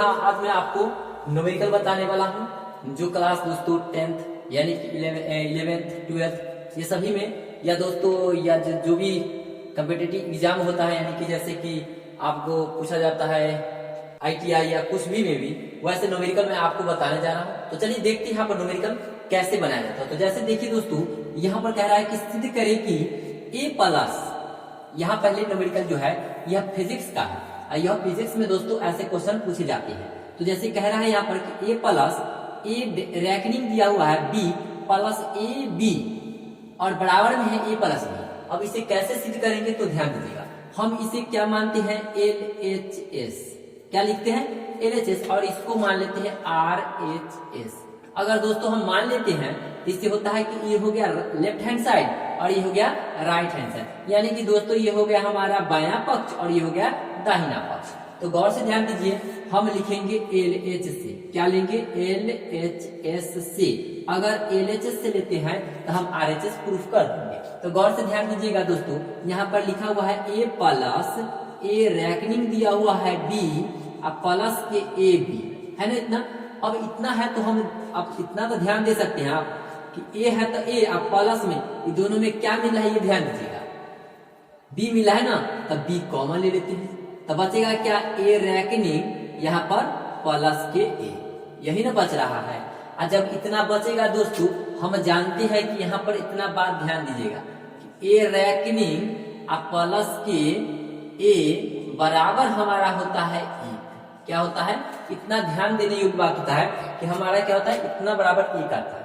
यहाँ आज मैं आपको न्यूमेरिकल बताने वाला हूँ, जो क्लास दोस्तों 10th यानी कि 11th 12th ये सभी में, या दोस्तों या जो भी कम्पिटिटिव एग्जाम होता है, यानी कि जैसे कि आपको पूछा जाता है ITI या कुछ भी में भी, वैसे न्यूमेरिकल मैं आपको बताने जा रहा हूँ। तो चलिए देखते हैं यहाँ पर न्यूमेरिकल कैसे बनाया जाता है। तो जैसे देखिए दोस्तों, यहाँ पर कह रहा है कि सिद्ध करें कि A+, यहाँ पहले न्यूमेरिकल जो है यह फिजिक्स का है, यह फिजिक्स में दोस्तों ऐसे क्वेश्चन पूछे जाते हैं। तो जैसे कह रहा है यहाँ पर कि A+ रैंकिंग दिया हुआ है B प्लस AB और बराबर में है A+B। अब इसे कैसे सिद्ध करेंगे तो ध्यान दीजिएगा, हम इसे क्या मानते हैं LHS, क्या लिखते हैं LHS, और इसको मान लेते हैं RHS। अगर दोस्तों हम मान लेते हैं तो इससे होता है कि ये हो गया लेफ्ट हैंड साइड और ये हो गया राइट हैंड साइड, यानी कि दोस्तों ये हो गया हमारा बायां पक्ष और ये हो गया दाहिना पक्ष। तो गौर से ध्यान दीजिए, हम लिखेंगे LH से, क्या लेंगे LHS से। अगर LHS से लेते हैं तो हम RHS प्रूफ कर देंगे। तो गौर से ध्यान दीजिएगा दोस्तों, यहाँ पर लिखा हुआ है A+, रैंकिंग दिया हुआ है B और प्लस के AB, है ना इतना। अब इतना है तो हम अब इतना तो ध्यान दे सकते हैं आप कि A है तो A, अब प्लस में ये दोनों में क्या मिला है ये ध्यान दीजिएगा, B मिला है ना, तब B कॉमन ले लेते हैं, तब बचेगा क्या A रैंकिंग यहाँ पर प्लस के A, यही ना बच रहा है। और जब इतना बचेगा दोस्तों, हम जानते हैं कि यहाँ पर इतना बात ध्यान दीजिएगा कि A रैंकिंग और प्लस के A बराबर हमारा होता है 1। क्या होता है, इतना ध्यान देने योग्य बात होता है कि हमारा क्या होता है, इतना बराबर 1 आता है।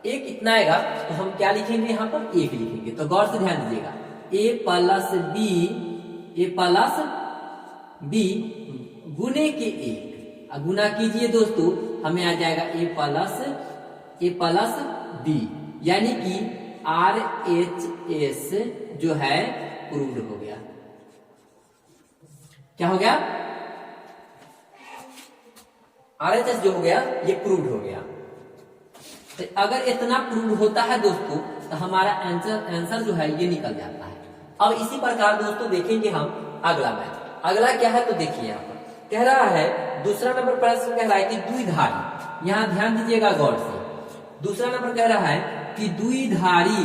1 इतना आएगा तो हम क्या लिखेंगे, यहाँ पर 1 लिखेंगे। तो गौर से ध्यान दीजिएगा, A+B गुने के 1, गुना कीजिए दोस्तों, हमें आ जाएगा A+B, यानी कि RHS जो है प्रूव्ड हो गया। क्या हो गया, RHS जो हो गया ये प्रूव्ड हो गया। तो अगर इतना प्रूव्ड होता है दोस्तों तो हमारा आंसर जो है ये निकल जाता है। अब इसी प्रकार दोस्तों देखेंगे हम अगला मैथ। अगला क्या है तो देखिए, यहाँ पर कह रहा है दूसरा नंबर प्रश्न कह रहा है कि द्विधारी, यहाँ ध्यान दीजिएगा गौर से। दूसरा नंबर कह रहा है कि द्विधारी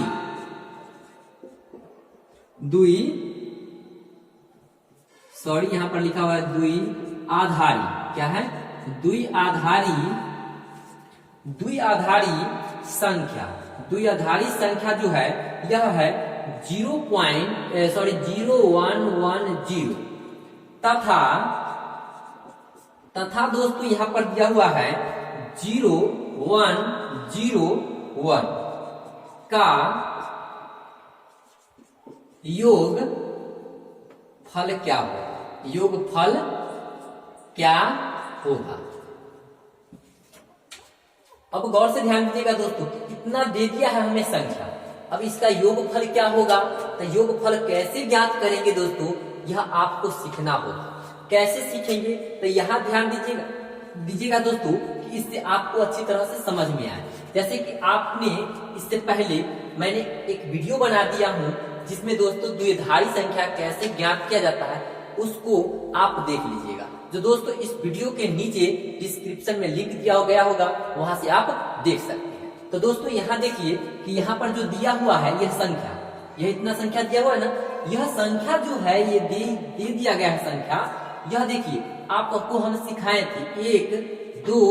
यहाँ पर लिखा हुआ है द्विआधारी, क्या है द्विआधारी संख्या जो है यह है 0110 तथा दोस्तों यहाँ पर दिया हुआ है 0101 का योग फल क्या होगा। अब गौर से ध्यान दीजिएगा दोस्तों, इतना दे दिया है हमें संख्या, अब इसका योगफल क्या होगा। तो योगफल कैसे ज्ञात करेंगे दोस्तों, यह आपको सीखना होगा। कैसे सीखेंगे तो यहाँ ध्यान दीजिएगा दोस्तों कि इससे आपको अच्छी तरह से समझ में आए। जैसे कि आपने इससे पहले मैंने एक वीडियो बना दिया हूँ जिसमें दोस्तों द्विधारी संख्या कैसे ज्ञात किया जाता है, उसको आप देख लीजिएगा। जो दोस्तों इस वीडियो के नीचे डिस्क्रिप्शन में लिंक दिया गया होगा, वहां से आप देख सकते हैं। तो दोस्तों यहाँ देखिए कि यहाँ पर जो दिया हुआ है यह संख्या, यह इतना संख्या दिया हुआ है ना, यह संख्या जो है ये दे दिया गया है संख्या। यह देखिए आपको हम सिखाए थे 1 2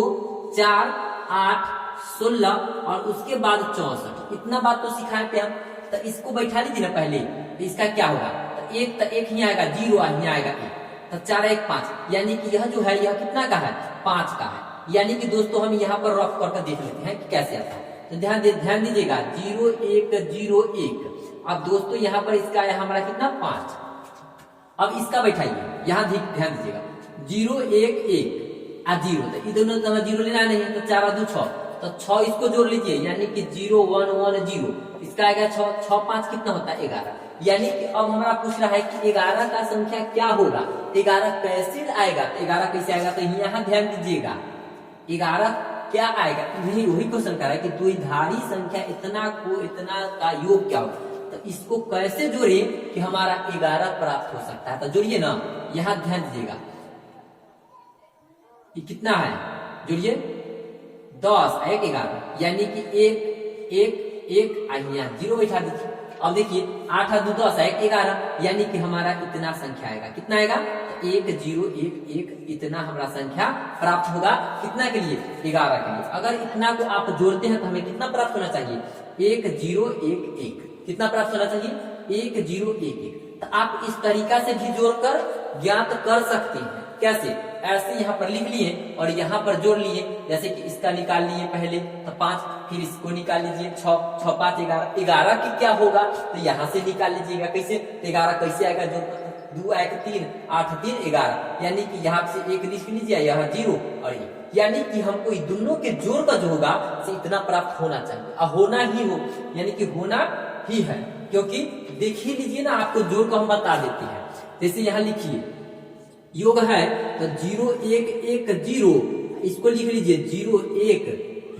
4 8 16 और उसके बाद 64, इतना बात तो सिखाए थे हम। तो इसको बैठा लीजिए ना पहले, तो इसका क्या होगा, तो 1 ही आएगा, 0 ही आएगा 1, तो 4 1 5, यानी कि यह जो है यह कितना का है 5 का है। यानी कि दोस्तों हम यहाँ पर रफ करके देख लेते हैं कि कैसे आता है। तो ध्यान दीजिएगा 0 1 0 1। अब दोस्तों यहाँ पर इसका है हमारा कितना 5। अब इसका बैठाइए, यहाँ ध्यान दीजिएगा 0 1 1 और 0, तो ये दोनों तो हमें 0 लेना नहीं है, तो 4 और 2 6, तो 6 इसको जोड़ लीजिए, यानी कि 0 1 1 0, इसका आएगा 6 6 5 कितना होता है 11। यानी कि अब हमारा पूछ रहा है कि 11 का संख्या क्या होगा, 11 कैसे आएगा, 11 कैसे आएगा। तो यहाँ ध्यान दीजिएगा 11 क्या आएगा, वही क्वेश्चन कर रहा है कि द्विधारी संख्या इतना का योग क्या होगा। तो इसको कैसे जोड़े कि हमारा 11 प्राप्त हो सकता है। तो जोड़िए ना, यहाँ ध्यान दीजिएगा ये कितना है, जोड़िए 10 1 11, यानी कि 1 1 1 यहाँ 0 बैठा दीजिए। अब देखिए 8 2 10 1 11, यानी कि हमारा इतना संख्या आएगा, कितना आएगा 1 0 1 1, इतना हमारा संख्या प्राप्त होगा। कितना के लिए, 11 के लिए। अगर इतना को आप जोड़ते हैं तो हमें कितना प्राप्त होना चाहिए, 1 0 1 1, कितना प्राप्त होना चाहिए 1 0 1 1। तो आप इस तरीका से भी जोड़कर ज्ञात कर सकते हैं। कैसे, ऐसे यहाँ पर लिख लिए और यहाँ पर जोड़ लिए, जैसे कि इसका निकाल लिए पहले तो 5, फिर इसको निकाल लीजिए 6 6 5 11, 11 की क्या होगा तो यहाँ से निकाल लीजिएगा। कैसे, 11 कैसे आएगा, जो 2 1 3 8 3 11, यानी कि यहाँ से 1 लिख लीजिए, यहाँ 0 और 1, यानी कि हमको इन दोनों के जोड़ का जो होगा से इतना प्राप्त होना चाहिए, और होना ही हो, यानी कि होना ही है। क्योंकि देख ही लीजिए ना, आपको जोड़ को हम बता देते हैं। जैसे यहाँ लिखिए योग है तो 0 1 1 0, इसको लिख लीजिए 0 1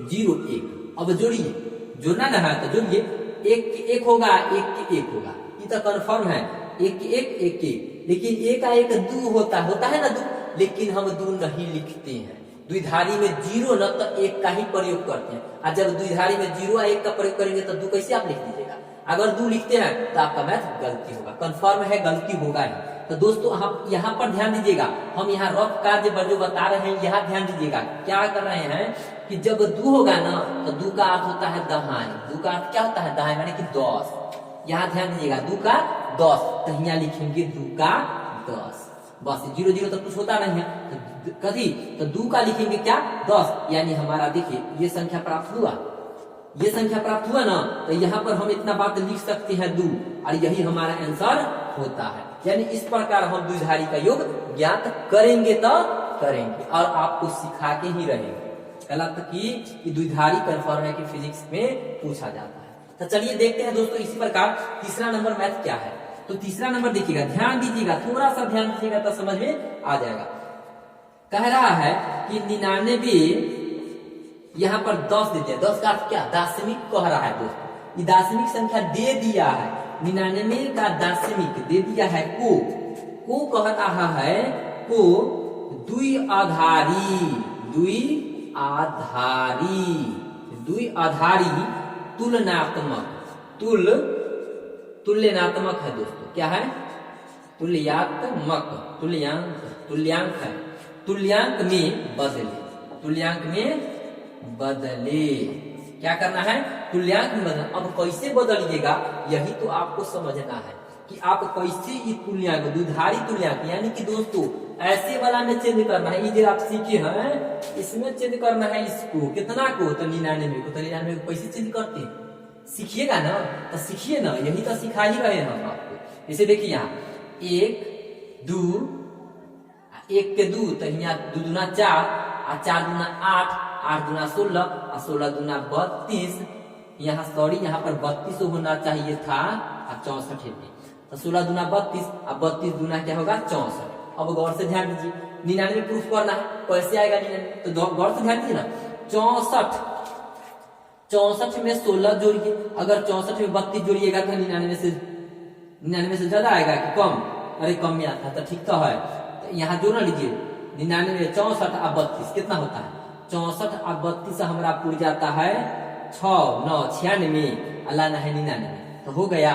0 1। अब जोड़िए, जोड़ना ना है तो जोड़िए, 1 के 1 होगा, 1 के 1 होगा, ये तो कन्फर्म है, 1 के 1 1 के। लेकिन 1 का 1 2 होता है ना 2, लेकिन हम 2 नहीं लिखते हैं। द्विधारी में 0 न तो 1 का ही प्रयोग करते हैं, और जब द्विधारी में 0 और 1 का प्रयोग करेंगे तो 2 कैसे आप लिख लीजिएगा। अगर 2 लिखते हैं तो आपका मैथ गलती होगा, कन्फर्म है गलती होगा ही। तो दोस्तों हम यहाँ पर ध्यान दीजिएगा, हम यहाँ रफ कार्य पर जो बता रहे हैं यहाँ ध्यान दीजिएगा। क्या कर रहे हैं कि जब 2 होगा ना तो 2 का अर्थ होता है दहाई, 2 का अर्थ क्या होता है दहाई, माने कि 10। यहाँ ध्यान दीजिएगा, 2 का 10, तो यहाँ लिखेंगे 2 का 10, बस 0 0 तो कुछ होता नहीं है, तो कभी तो 2 का लिखेंगे क्या 10, यानी हमारा देखिए ये संख्या प्राप्त हुआ, ये संख्या प्राप्त हुआ ना, तो यहाँ पर हम इतना बात लिख सकते हैं 2, और यही हमारा आंसर होता है। यानी इस प्रकार हम द्विधारी का योग ज्ञात करेंगे तो करेंगे, और आपको सिखा के ही रहेंगे। गलत की द्विधारी कन्फर्म है कि फिजिक्स में पूछा जाता है। तो चलिए देखते हैं दोस्तों, इसी प्रकार तीसरा नंबर मैथ क्या है। तो तीसरा नंबर देखिएगा, ध्यान दीजिएगा, थोड़ा सा ध्यान दीजिएगा तो समझ में आ जाएगा। कह रहा है कि 99, यहाँ पर 10 दे दिया, 10 का अर्थ क्या, दाशमिक कह रहा है दोस्तों, ये दाशमिक संख्या दे दिया है, 99 का दाशमिक दे दिया है को कह रहा है को द्विआधारी तुलनात्मक, तुल्यनात्मक है दोस्तों, क्या है तुल्यात्मक, तुल्यांक है, तुल्यांक में बदले, क्या करना है तुल्यांक में बदलना। अब कैसे बदलिएगा यही तो आपको समझना है कि आप कैसे ये तुल्यांक, द्विधारी तुल्यांक, यानी कि दोस्तों ऐसे वाला में चेंज करना है, ये जो आप सीखे हैं इसमें चेंज करना है इसको, कितना को तो 99 को, तो 99 को कैसे चेंज करते हैं सीखिएगा ना, तो सीखिए ना, यही तो सिखा ही रहे हैं हम आपको। जैसे देखिए यहाँ 1 2 1 के 2, तो यहाँ 2 दूना 4, 4 दूना 8, 8 दूना 16, और 16 दूना 32, यहाँ सॉरी यहाँ पर 32 होना चाहिए था, और 64 है, तो 16 दूना 32, और 32 दूना क्या होगा 64। अब गौर से ध्यान दीजिए, 99 प्रूफ करना है, कैसे आएगा 99, तो गौर से ध्यान दीजिए ना, 64 में 16 जोड़िए, अगर 64 में 32 जोड़िएगा तो 99 से ज्यादा आएगा कि कम, अरे कम में आता है तो ठीक तो है। तो यहाँ जोड़ लीजिए 99 64 और 32 कितना होता है, 64 और 32 हमारा पूरी जाता है 6 9 96, अल्लाह ना है 99, तो हो गया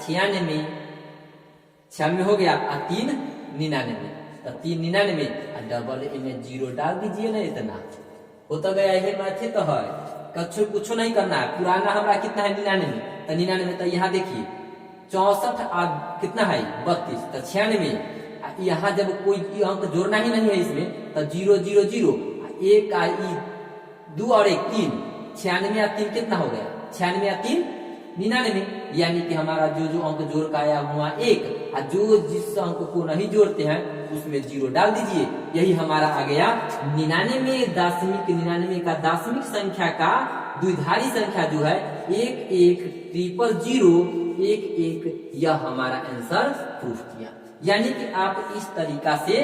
96 हो गया, और 3 99, तो 3 99, और डबल ए में 0 डाल दीजिए ना, इतना हो तो गया, ये मैथ तो है, कुछ नहीं करना है। पुराना हमारा कितना है 99, तो 99, तो यहाँ देखिए 64 और कितना है 32, तो 96, यहाँ जब कोई अंक जोड़ना ही नहीं है इसमें, तो 0 0 0, 1 2 और 1 3, 96 और 3 कितना हो गया 96 और 3 99, यानी कि हमारा जो अंक जोड़ का आया हुआ 1, और जो जिस अंक को नहीं जोड़ते हैं उसमें 0 डाल दीजिए, यही हमारा आ गया 99 का दाशमिक संख्या का द्विधारी संख्या जो है 1 1 0 0 1 1, यह हमारा आंसर प्रूफ किया। यानी कि आप इस तरीका से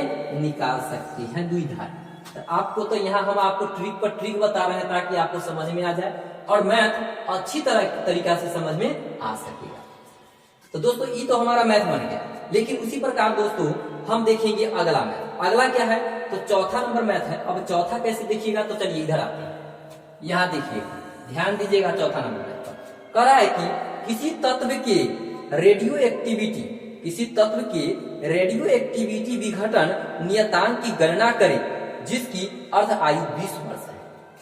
निकाल सकते हैं द्विधारी। तो आपको तो यहाँ हम आपको ट्रिक पर ट्रिक बता रहे हैं ताकि आपको समझ में आ जाए और मैथ अच्छी तरीका से समझ में आ सकेगा। तो दोस्तों ये तो हमारा मैथ बन गया, लेकिन उसी प्रकार दोस्तों हम देखेंगे अगला मैथ। अगला क्या है, तो चौथा नंबर मैथ है। अब चौथा कैसे देखिएगा, तो चलिए इधर आते हैं, यहाँ देखिएगा, ध्यान दीजिएगा चौथा नंबर मैथ पर। कह रहा है कि किसी तत्व के रेडियो एक्टिविटी, किसी तत्व के रेडियो एक्टिविटी विघटन नियतांक की गणना करें जिसकी अर्ध आयु 20 वर्ष है।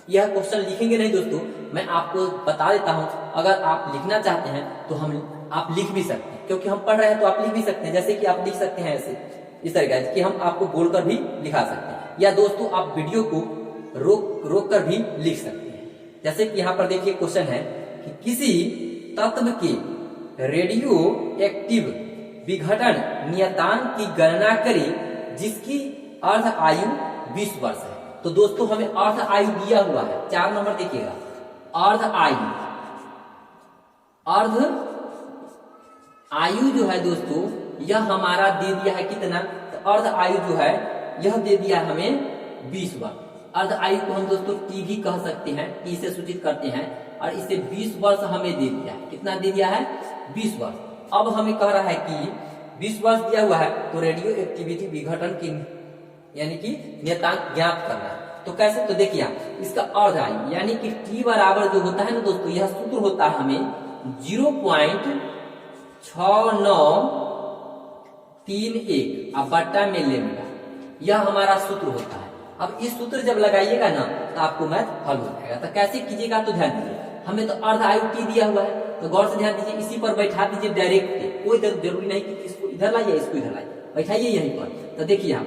यह क्वेश्चन लिखेंगे नहीं दोस्तों, मैं आपको बता देता हूं, अगर आप लिखना चाहते हैं तो आप लिख भी सकते हैं, क्योंकि हम पढ़ रहे हैं तो आप लिख भी सकते हैं। जैसे कि आप लिख सकते हैं ऐसे, इस तरीके कि हम आपको बोलकर भी लिखा सकते हैं, या दोस्तों आप वीडियो को रोक कर भी लिख सकते हैं। जैसे कि यहाँ पर देखिए क्वेश्चन है कि किसी तत्व के रेडियो एक्टिव विघटन नियतांक की गणना करें जिसकी अर्ध आयु 20 वर्ष है। तो दोस्तों हमें अर्ध आयु दिया हुआ है, 4 नंबर देखिएगा, अर्ध आयु, अर्ध आयु जो है दोस्तों यह हमारा दे दिया है कितना, तो अर्ध आयु जो है यह दे दिया है हमें 20 वर्ष। अर्ध आयु को हम दोस्तों टी भी कह सकते हैं, टी से सूचित करते हैं, और इसे 20 वर्ष हमें दे दिया है। कितना दे दिया है, 20 वर्ष। अब हमें कह रहा है कि 20 वर्ष दिया हुआ है तो रेडियो एक्टिविटी विघटन की यानी कि नियतांक ज्ञात करना है। तो कैसे, तो देखिए इसका अर्ध आयु यानी कि टी बराबर जो होता है ना दोस्तों, यह सूत्र होता है हमें 0.6931 अब बट्टा में लेमडा, यह हमारा सूत्र होता है। अब इस सूत्र जब लगाइएगा ना तो आपको मैथ हल हो जाएगा। तो कैसे कीजिएगा, तो ध्यान दीजिए, हमें तो अर्ध आयु टी दिया हुआ है, तो गौर से ध्यान दीजिए, इसी पर बैठा दीजिए डायरेक्ट, कोई जरूरी नहीं कि इसको इधर लाइए इसको इधर लाइए, बैठाइए यहीं पर। तो देखिए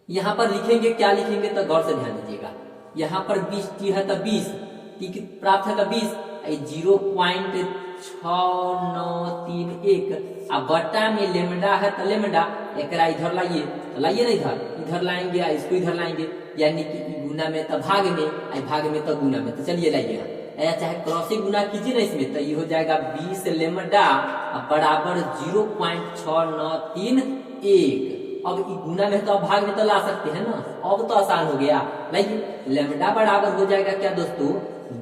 यहाँ पर लिखेंगे, क्या लिखेंगे, तो गौर से ध्यान दीजिएगा, यहाँ पर 20 टी है तो 20 टी की प्राप्त है तो 20, 0.6931 अब बट्टा में लेमडा है तो लेमडा, एकरा इधर लाइए, तो लाइए ना इधर लाएंगे, इसको इधर लाएंगे, यानी कि गुना में तो भाग में, भाग में तो गुना में, तो चलिए लाइए, चाहे क्रॉस गुना कीजिए ना इसमें, तो ये हो जाएगा 20 लेमडा बराबर 0.691। अब गुना में तो भाग में तो ला सकते हैं ना, अब तो आसान हो गया। लाइए लेमडा बराबर हो जाएगा क्या दोस्तों,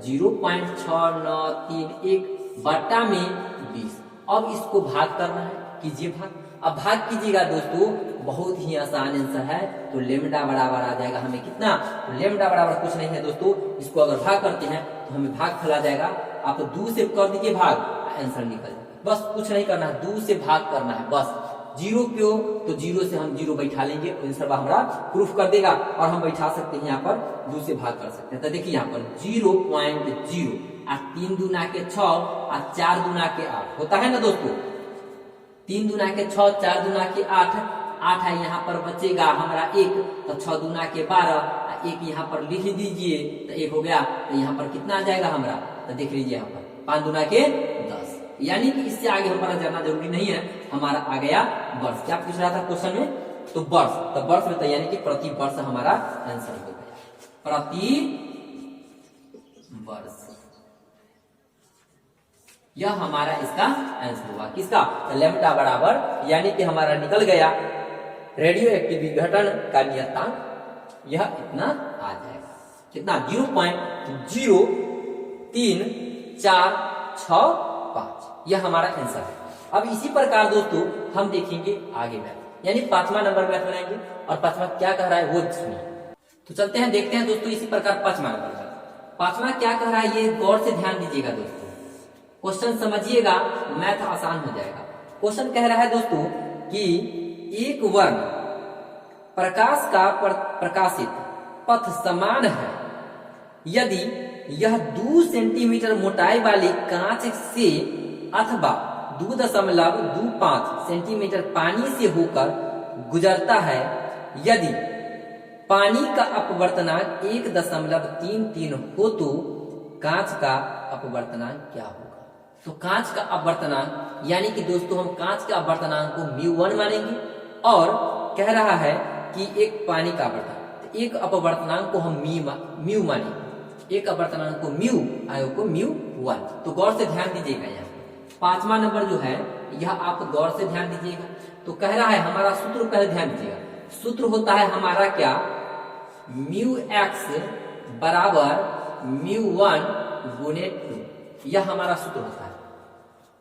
0.6931 बट्टा में 20। अब इसको भाग करना है, कीजिए भाग। अब भाग कीजिएगा दोस्तों, बहुत ही आसान आंसर है। तो लेमडा बराबर आ जाएगा हमें कितना, तो लेमडा बराबर कुछ नहीं है दोस्तों, इसको अगर भाग करते हैं तो हमें भाग फैला जाएगा। आप 2 से कर दीजिए भाग, आंसर निकल जाएगा। बस कुछ नहीं करना है, 2 से भाग करना है बस। 0 क्यों, तो 0 से हम 0 बैठा लेंगे, आंसर हमारा प्रूफ कर देगा, और हम बैठा सकते हैं यहाँ पर 2 से भाग कर सकते हैं। तो देखिए यहाँ पर 0.0 3 दूना के 6 और 4 दूना के 8 होता है ना दोस्तों, 3 दूना के 6 4 दूना के 8 है, यहाँ पर बचेगा हमारा 1, तो 6 दूना के 12 1 यहाँ पर लिख दीजिए, तो 1 हो गया। तो यहाँ पर कितना आ जाएगा हमारा, तो देख लीजिए यहाँ पर 5 दूना के 10, यानी कि इससे आगे हमारा जाना जरूरी नहीं है, हमारा आ गया वर्ष। क्या पूछ रहा था क्वेश्चन में, तो वर्ष, तो वर्ष में तो यानी कि प्रति वर्ष हमारा आंसर हो गया, प्रति वर्ष, यह हमारा इसका आंसर हुआ। किसका, लेमडा बराबर यानी कि हमारा निकल गया रेडियो एक्टिव विघटन का नियतांक, यह इतना आ जाएगा, कितना 0.03465, यह हमारा आंसर है। अब इसी प्रकार दोस्तों हम देखेंगे आगे मैथ, यानी 5वां नंबर मैथ बनाएंगे, और 5वां क्या कह रहा है वो सुनिए। तो चलते हैं देखते हैं दोस्तों इसी प्रकार 5वां नंबर मैथ। 5वां क्या कह रहा है ये गौर से ध्यान दीजिएगा दोस्तों, क्वेश्चन समझिएगा, मैथ आसान हो जाएगा। क्वेश्चन कह रहा है दोस्तों कि एक वर्ण प्रकाश का प्रकाशित पथ समान है यदि यह 2 सेंटीमीटर मोटाई वाली कांच से अथवा 2.25 सेंटीमीटर पानी से होकर गुजरता है, यदि पानी का अपवर्तनांक 1.33 हो तो कांच का अपवर्तनांक क्या होगा। तो कांच का अपवर्तनांक यानी कि दोस्तों हम कांच का अपवर्तनांक को μ1 मानेंगे, और कह रहा है कि एक पानी का अपवर्तनांक, तो एक अपवर्तनांक को हम म्यू मानेंगे, एक अपवर्तनांक को म्यू आयो को μ1। तो गौर से ध्यान दीजिएगा, यहाँ 5वां नंबर जो है यह आप गौर से ध्यान दीजिएगा। तो कह रहा है हमारा सूत्र, पहले ध्यान दीजिएगा, सूत्र होता है हमारा क्या, μx बराबर μ1 गुणे 2, यह हमारा सूत्र होता है।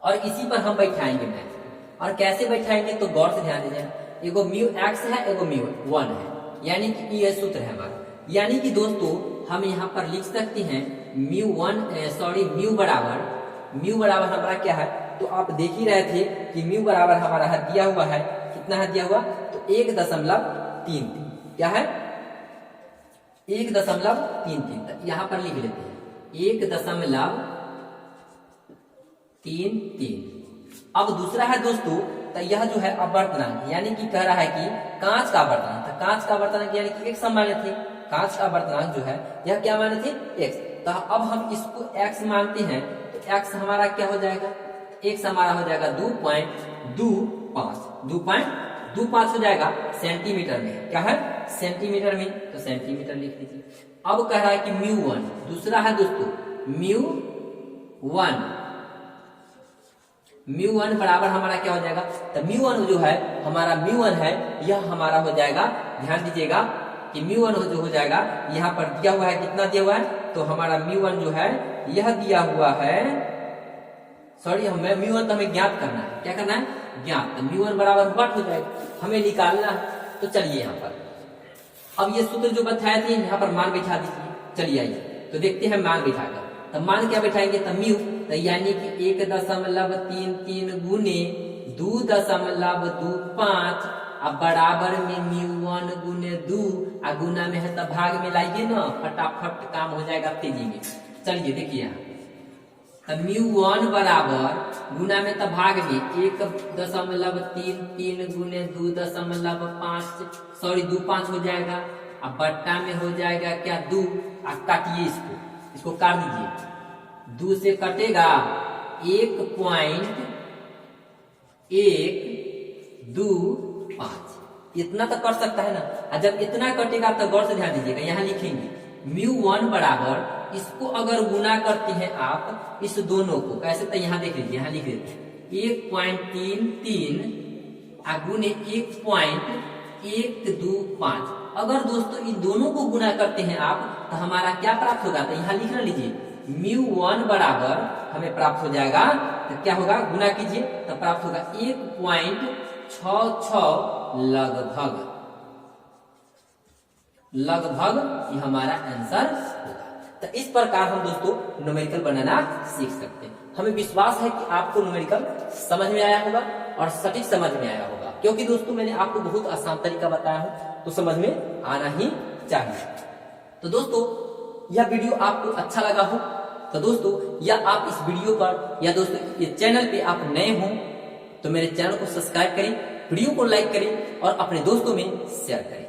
और इसी पर हम बैठाएंगे मैथ, और कैसे बैठाएंगे तो गौर से ध्यान दीजिए, एगो μx है एगो μ1 है, यानी कि ये सूत्र है हमारा। यानी कि दोस्तों हम यहाँ पर लिख सकते हैं म्यू बराबर हमारा क्या है, तो आप देख ही रहे थे कि म्यू बराबर हमारा है दिया हुआ है, कितना है दिया हुआ, तो 1.33 क्या है 1.33। यहाँ पर लिख लेते हैं 1.33। अब दूसरा है दोस्तों, तो यह जो है अपवर्तनांक, यानी कि कह रहा है कि कांच का अपवर्तनांक, तो कांच का अपवर्तनांक यानी कि x माने थे, कांच का अपवर्तनांक जो है यह क्या माने थे x। तो अब हम इसको x मानते हैं, तो x हमारा क्या हो जाएगा, x हमारा हो जाएगा 2.25 हो जाएगा सेंटीमीटर में, क्या है सेंटीमीटर में, तो सेंटीमीटर लिख लीजिए। अब कह रहा है कि म्यू1, दूसरा है दोस्तों म्यू1 बराबर हमारा क्या हो जाएगा, तो म्यू1 जो है हमारा म्यू1 है, यह हमारा हो जाएगा, ध्यान दीजिएगा कि म्यू1 जो हो जाएगा, यहाँ पर दिया हुआ है, कितना दिया हुआ है, तो हमारा म्यू1 जो है यह दिया हुआ है, सॉरी हमें म्यू1 तो हमें ज्ञात करना है, क्या करना है ज्ञात, तो म्यू1 बराबर व्हाट हो जाएगा, हमें निकालना है। तो चलिए यहाँ पर अब ये सूत्र जो बताए थे यहाँ पर मान बैठा दीजिए। चलिए आइए तो देखते हैं मान बैठाकर, तो मान क्या बैठाएंगे, तो म्यू, तो यानी कि 1.33 गुने 2.25 अब बराबर में म्यू1 गुने 2, गुना में है तो भाग में लाइए ना, फटाफट काम हो जाएगा तेजी में। चलिए देखिए यहाँ, तो म्यू1 बराबर गुना में तो भाग में 1.33 गुने 2.5 हो जाएगा, अब बट्टा में हो जाएगा क्या 2, काटिए इसको काट दीजिए, 2 से कटेगा 1.125, इतना तो कर सकता है ना। और जब इतना कटेगा तो गौर से ध्यान दीजिएगा, यहाँ लिखेंगे म्यू1 बराबर, इसको अगर गुना करते हैं आप इस दोनों को कैसे, तो यहाँ देख लीजिए, यहाँ लिख देते हैं 1.33 गुने 1.125। अगर दोस्तों इन दोनों को गुना करते हैं आप तो हमारा क्या प्राप्त होगा, तो यहाँ लिखना लीजिए म्यू1 बराबर हमें प्राप्त हो जाएगा, तो क्या होगा गुना कीजिए तो प्राप्त होगा 1.66 लगभग ये हमारा आंसर होगा। तो इस प्रकार हम दोस्तों न्यूमेरिकल बनाना सीख सकते हैं। हमें विश्वास है कि आपको न्यूमेरिकल समझ में आया होगा और सटीक समझ में आया होगा, क्योंकि दोस्तों मैंने आपको बहुत आसान तरीका बताया हूं, तो समझ में आना ही चाहिए। तो दोस्तों यह वीडियो आपको अच्छा लगा हो तो दोस्तों या आप इस वीडियो पर या दोस्तों ये चैनल पे आप नए हो तो मेरे चैनल को सब्सक्राइब करें, वीडियो को लाइक करें और अपने दोस्तों में शेयर करें।